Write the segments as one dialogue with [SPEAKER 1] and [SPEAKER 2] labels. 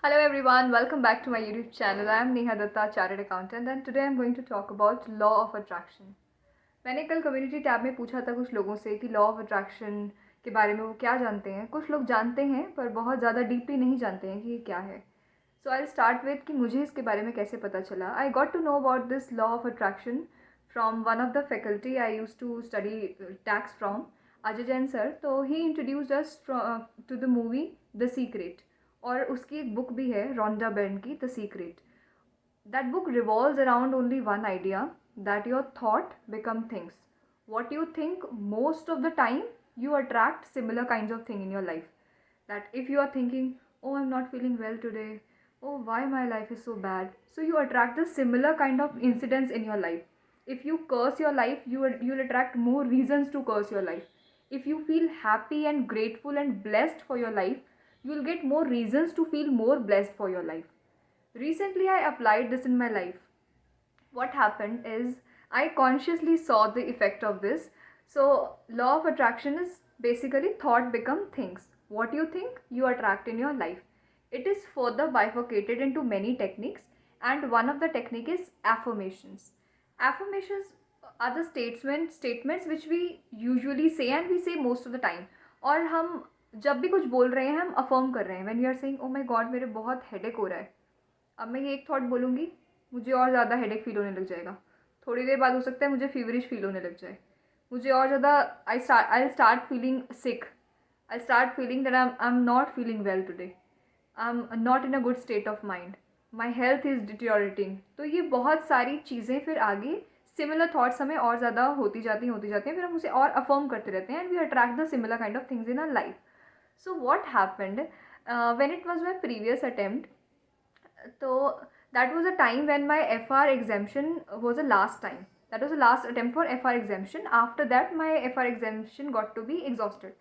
[SPEAKER 1] Hello everyone, welcome back to my YouTube channel. I am Neha Datta, Chartered Accountant, and today I am going to talk about Law of Attraction. मैंने कल community tab में पूछा था कुछ लोगों से कि लॉ ऑफ अट्रैक्शन के बारे में वो क्या जानते हैं. कुछ लोग जानते हैं पर बहुत ज़्यादा डीपली नहीं जानते हैं कि ये क्या है. सो आई स्टार्ट विथ कि मुझे इसके बारे में कैसे पता चला. I got to know about this law of attraction from one of the faculty I use to study tax from, Ajay Jain sir. तो he introduced us to the movie the secret, और उसकी एक बुक भी है रोंडा बेर्न की, the secret. That book revolves around only one idea, that your thought become things. What you think most of the time, you attract similar kinds of thing in your life. That if you are thinking, oh, I'm not feeling well today, oh, why my life is so bad, so you attract the similar kind of incidents in your life. If you curse your life, you'll attract more reasons to curse your life. If you feel happy and grateful and blessed for your life, you'll get more reasons to feel more blessed for your life. Recently, I applied this in my life. What happened is I consciously saw the effect of this. So, law of attraction is basically thought become things. What you think, you attract in your life. It is further bifurcated into many techniques, and one of the technique is affirmations. Affirmations are the statements which we usually say and we say most of the time. और हम जब भी कुछ बोल रहे हैं हम affirm कर रहे हैं. when we are saying, oh my god, मेरे बहुत हेडेक हो रहा है, अब मैं ये एक थॉट बोलूँगी, मुझे और ज़्यादा हेडेक फील होने लग जाएगा. थोड़ी देर बाद हो सकता है मुझे फीवरिश फील होने लग जाए, मुझे और ज़्यादा I start feeling sick, I start feeling that I am not feeling well today, I am not in a good state of mind, my health is deteriorating. तो ये बहुत सारी चीज़ें फिर आगे सिमिलर थाट्स हमें और ज़्यादा होती जाती हैं, फिर हम उसे और अफर्म करते रहते हैं, and we attract the similar kind of things in our life. So what happened when it was my previous attempt? So that was a time when my FR exemption was the last time. That was the last attempt for FR exemption. After that, my FR exemption got to be exhausted.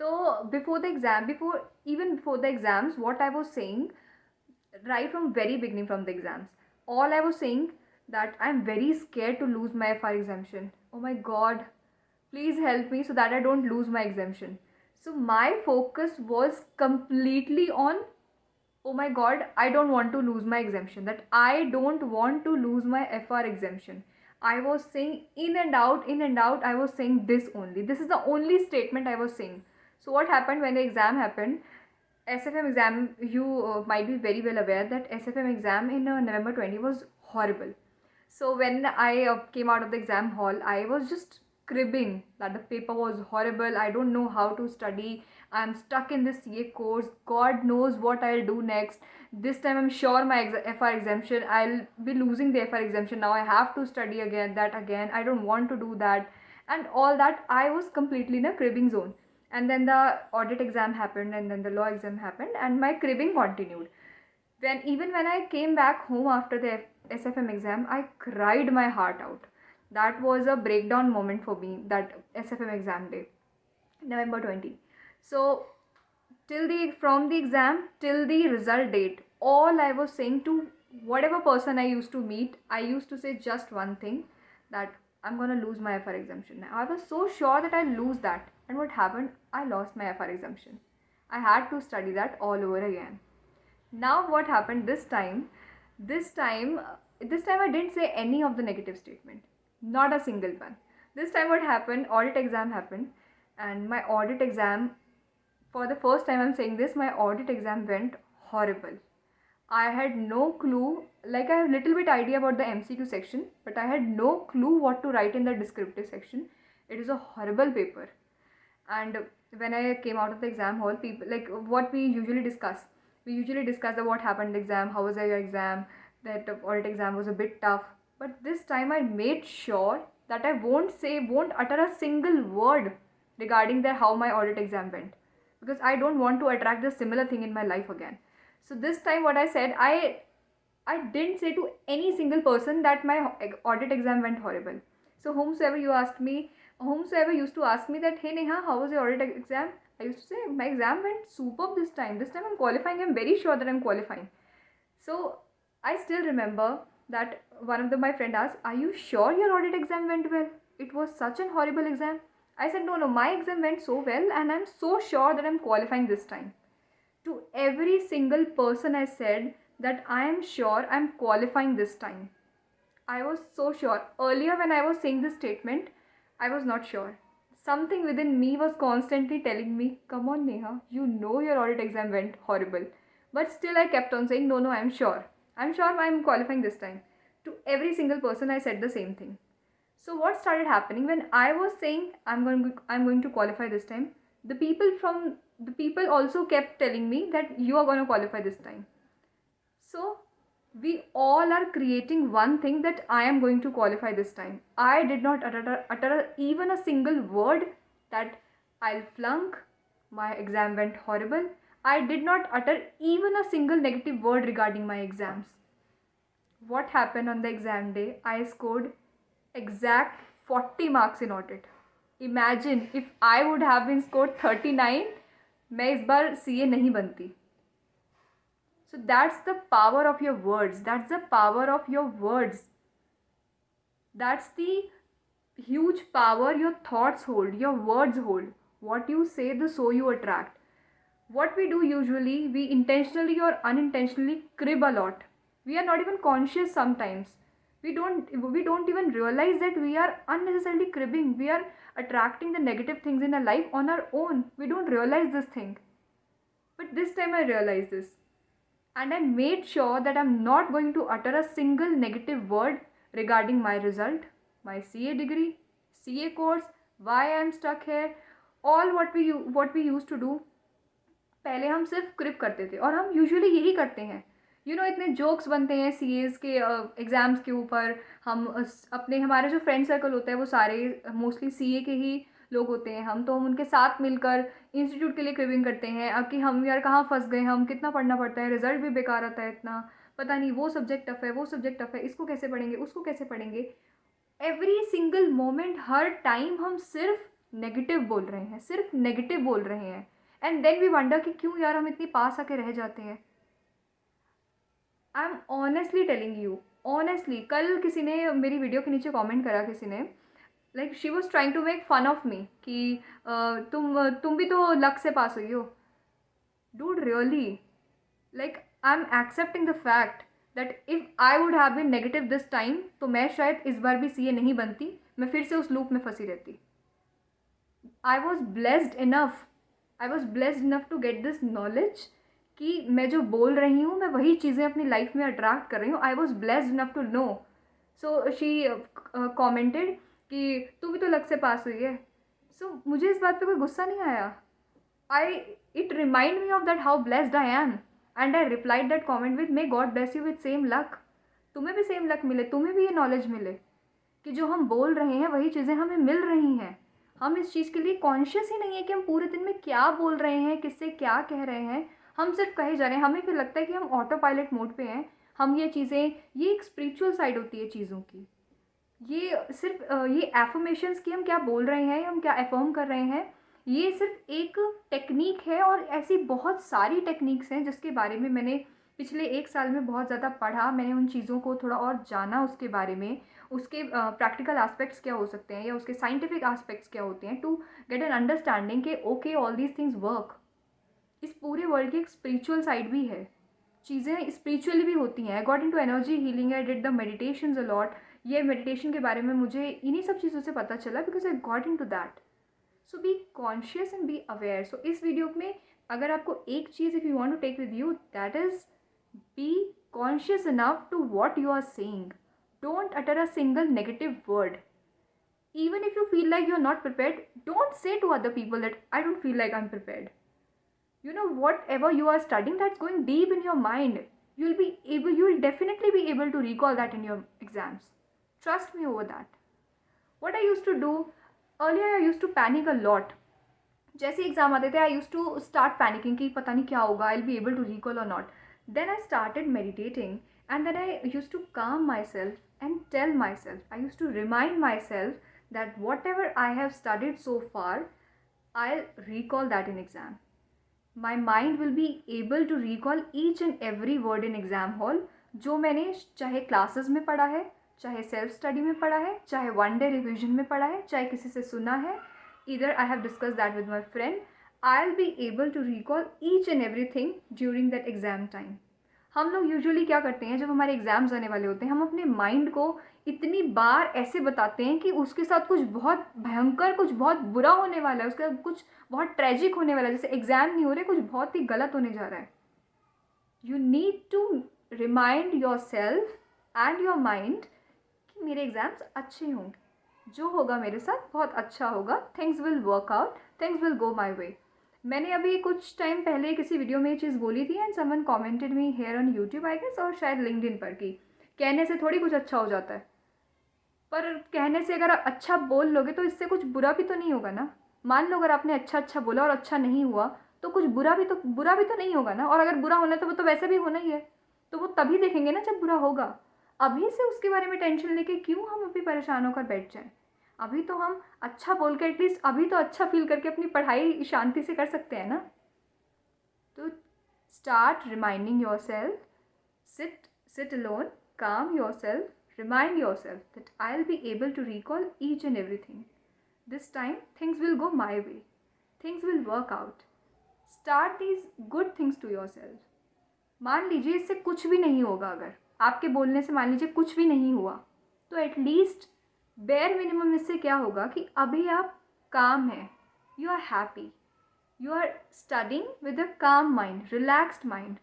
[SPEAKER 1] So before the exam, before the exams, what I was saying right from very beginning from the exams, all I was saying that I'm very scared to lose my FR exemption. Oh my God, please help me so that I don't lose my exemption. So my focus was completely on, oh my god, I don't want to lose my exemption, that I don't want to lose my FR exemption. I was saying in and out, I was saying this only. This is the only statement I was saying. So what happened when the exam happened? SFM exam, you might be very well aware that SFM exam in November 20 was horrible. So when I came out of the exam hall, I was just cribbing that the paper was horrible. I don't know how to study. I'm stuck in this CA course. God knows what I'll do next. This time I'm sure my FR exemption, I'll be losing the FR exemption. Now I have to study again, that again. I don't want to do that. And all that, I was completely in a cribbing zone. And then the audit exam happened, and then the law exam happened, and my cribbing continued. Even when I came back home after the SFM exam, I cried my heart out. That was a breakdown moment for me, that SFM exam day, November 20. So till the from the exam till the result date, all I was saying to whatever person I used to meet, I used to say just one thing, that I'm gonna lose my FR exemption. I was so sure that I'll lose that. And what happened? I lost my FR exemption. I had to study that all over again. Now what happened this time? This time I didn't say any of the negative statement. Not a single one. This time what happened? Audit exam happened, and my audit exam, for the first time I'm saying this, my audit exam went horrible. I had no clue, like I have little bit idea about the MCQ section, but I had no clue what to write in the descriptive section. It is a horrible paper. And when I came out of the exam hall, people, like what we usually discuss what happened in the exam, how was your exam, that audit exam was a bit tough. But this time I made sure that I won't utter a single word regarding how my audit exam went, because I don't want to attract the similar thing in my life again. So this time what I said, I didn't say to any single person that my audit exam went horrible. So whomsoever used to ask me that, hey Neha, how was your audit exam? I used to say, my exam went superb this time. This time I'm qualifying. I'm very sure that I'm qualifying. So I still remember that one of my friend asked, are you sure your audit exam went well? It was such an horrible exam. I said, no, my exam went so well, and I'm so sure that I'm qualifying this time. To every single person I said that I am sure I'm qualifying this time. I was so sure. Earlier, when I was saying this statement, I was not sure. Something within me was constantly telling me, come on, Neha, you know your audit exam went horrible. But still, I kept on saying, no, no, I'm sure. I'm sure I'm qualifying this time. To every single person, I said the same thing. So what started happening when I was saying I'm going to qualify this time, the people also kept telling me that you are going to qualify this time. So we all are creating one thing that I am going to qualify this time. I did not utter even a single word that I'll flunk, my exam went horrible. I did not utter even a single negative word regarding my exams. What happened on the exam day? I scored exact 40 marks in audit. Imagine if I would have been scored 39, मैं इस बार CA नहीं बनती. So that's the power of your words. That's the power of your words. That's the huge power your thoughts hold, your words hold. What you say, the so you attract. What we do usually, we intentionally or unintentionally crib a lot. We are not even conscious sometimes. We don't even realize that we are unnecessarily cribbing. We are attracting the negative things in our life on our own. We don't realize this thing. But this time I realized this. And I made sure that I'm not going to utter a single negative word regarding my result, my CA degree, CA course, why I'm stuck here, all what we used to do. पहले हम सिर्फ क्रिप करते थे और हम usually यही करते हैं. इतने जोक्स बनते हैं सीएस के एग्ज़ाम्स के ऊपर. हम अपने हमारे जो फ्रेंड सर्कल होता है वो सारे मोस्टली सीए के ही लोग होते हैं. हम उनके साथ मिलकर इंस्टीट्यूट के लिए क्रिबिंग करते हैं. अब कि हम यार कहाँ फंस गए, हम कितना पढ़ना पड़ता है, रिजल्ट भी बेकार आता है इतना, पता नहीं वो सब्जेक्ट टफ है, वो सब्जेक्ट टफ है, इसको कैसे पढ़ेंगे, उसको कैसे पढ़ेंगे. एवरी सिंगल मोमेंट, हर टाइम हम सिर्फ नेगेटिव बोल रहे हैं, सिर्फ नेगेटिव बोल रहे हैं. एंड देन वी वंडर कि क्यों यार हम इतनी पास आके रह जाते हैं. I am honestly telling you, honestly. कल किसी ने मेरी वीडियो के नीचे कमेंट करा, किसी ने like she was trying to make fun of me कि तुम भी तो लक से पास हुई हो. Dude really, like I am accepting the fact that if I would have been negative this time तो मैं शायद इस बार भी सीए नहीं बनती, मैं फिर से उस लूप में फंसी रहती. I was blessed enough to get this knowledge कि मैं जो बोल रही हूँ मैं वही चीज़ें अपनी लाइफ में अट्रैक्ट कर रही हूँ. I was blessed enough to know. So she commented कि तू भी तो लक से पास हुई है. सो मुझे इस बात पे कोई गुस्सा नहीं आया. It remind me of that how blessed I am. And I replied that comment with may God bless you with same luck. तुम्हें भी सेम लक मिले, तुम्हें भी ये नॉलेज मिले कि जो हम बोल रहे हैं वही चीज़ें हमें मिल रही हैं. हम इस चीज़ के लिए कॉन्शियस ही नहीं है कि हम पूरे दिन में क्या बोल रहे हैं, किससे क्या कह रहे हैं. हम सिर्फ कहे जा रहे हैं. हमें फिर लगता है कि हम ऑटो पायलट मोड पे हैं. हम ये चीज़ें, ये एक स्पिरिचुअल साइड होती है चीज़ों की. ये सिर्फ ये एफर्मेशंस की हम क्या बोल रहे हैं, हम क्या एफर्म कर रहे हैं, ये सिर्फ एक टेक्निक है. और ऐसी बहुत सारी टेक्निक्स हैं जिसके बारे में मैंने पिछले 1 साल में बहुत ज़्यादा पढ़ा. मैंने उन चीज़ों को थोड़ा और जाना, उसके बारे में, उसके प्रैक्टिकल एस्पेक्ट्स क्या हो सकते हैं या उसके साइंटिफिक एस्पेक्ट्स क्या होते हैं, टू गेट एन अंडरस्टैंडिंग कि okay all these things work. इस पूरे वर्ल्ड की एक स्पिरिचुअल साइड भी है, चीज़ें स्पिरिचुअली भी होती हैं. आई got into energy healing, I did the meditations a lot. ये मेडिटेशन के बारे में मुझे इन्हीं सब चीज़ों से पता चला because I got into that. So be conscious and be aware. So इस वीडियो में अगर आपको एक चीज़ if you want to take with you, that is be conscious enough to what you are saying. Don't utter a single negative word. Even if you feel like you're not prepared, don't say to other people that I don't feel like I'm prepared. Whatever you are studying, that's going deep in your mind. You'll definitely be able to recall that in your exams. Trust me over that. What I used to do, earlier I used to panic a lot. जैसे exam आते थे, I used to start panicking कि पता नहीं क्या होगा, I'll be able to recall or not. Then I started meditating and then I used to calm myself and tell myself, I used to remind myself that whatever I have studied so far, I'll recall that in exam. My mind will be able to recall each and every word in exam hall जो मैंने चाहे classes में पढ़ा है, चाहे self study में पढ़ा है, चाहे वन डे रिविजन में पढ़ा है, चाहे किसी से सुना है. Either I have discussed that with my friend, I'll be able to recall each and everything during that exam time. हम लोग यूजुअली क्या करते हैं, जब हमारे एग्ज़ाम्स आने वाले होते हैं, हम अपने माइंड को इतनी बार ऐसे बताते हैं कि उसके साथ कुछ बहुत भयंकर, कुछ बहुत बुरा होने वाला है, उसका कुछ बहुत ट्रेजिक होने वाला है, जैसे एग्ज़ाम नहीं हो रहे, कुछ बहुत ही गलत होने जा रहा है. You need to remind yourself and your mind कि मेरे एग्ज़ाम्स अच्छे होंगे, जो होगा मेरे साथ बहुत अच्छा होगा, things will work out, things will go my way. मैंने अभी कुछ टाइम पहले किसी वीडियो में ये चीज़ बोली थी and someone commented me here on YouTube I guess, और शायद लिंक्डइन पर, कि कहने से थोड़ी कुछ अच्छा हो जाता है, पर कहने से अगर आप अच्छा बोल लोगे तो इससे कुछ बुरा भी तो नहीं होगा ना. मान लो अगर आपने अच्छा अच्छा बोला और अच्छा नहीं हुआ तो कुछ बुरा भी तो नहीं होगा ना. और अगर बुरा होना है तो वो तो वैसे भी होना ही है, तो वो तभी देखेंगे ना जब बुरा होगा. अभी से उसके बारे में टेंशन लेके क्यों हम अभी परेशान होकर बैठ जाएं. अभी तो हम अच्छा बोल के एटलीस्ट अभी तो अच्छा फील करके अपनी पढ़ाई शांति से कर सकते हैं ना. तो start reminding your self, sit alone, calm yourself, remind yourself that I'll be able to recall each and everything. This time things will go my way, things will work out. Start these good things to yourself. मान लीजिए इससे कुछ भी नहीं होगा, अगर आपके बोलने से मान लीजिए कुछ भी नहीं हुआ, तो एटलीस्ट बेयर मिनिमम इससे क्या होगा कि अभी आप काम हैं, you are happy, you are studying with a calm mind, relaxed mind.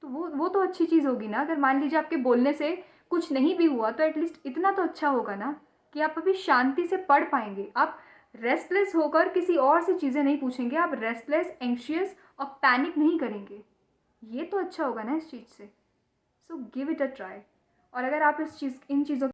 [SPEAKER 1] तो वो तो अच्छी चीज़ होगी ना. अगर मान लीजिए आपके बोलने से कुछ नहीं भी हुआ तो एटलीस्ट इतना तो अच्छा होगा ना कि आप अभी शांति से पढ़ पाएंगे. आप रेस्टलेस होकर किसी और से चीज़ें नहीं पूछेंगे, आप रेस्टलेस, एंशियस और पैनिक नहीं करेंगे. ये तो अच्छा होगा ना इस चीज़ से. So give it a try. और अगर आप इन चीज़ों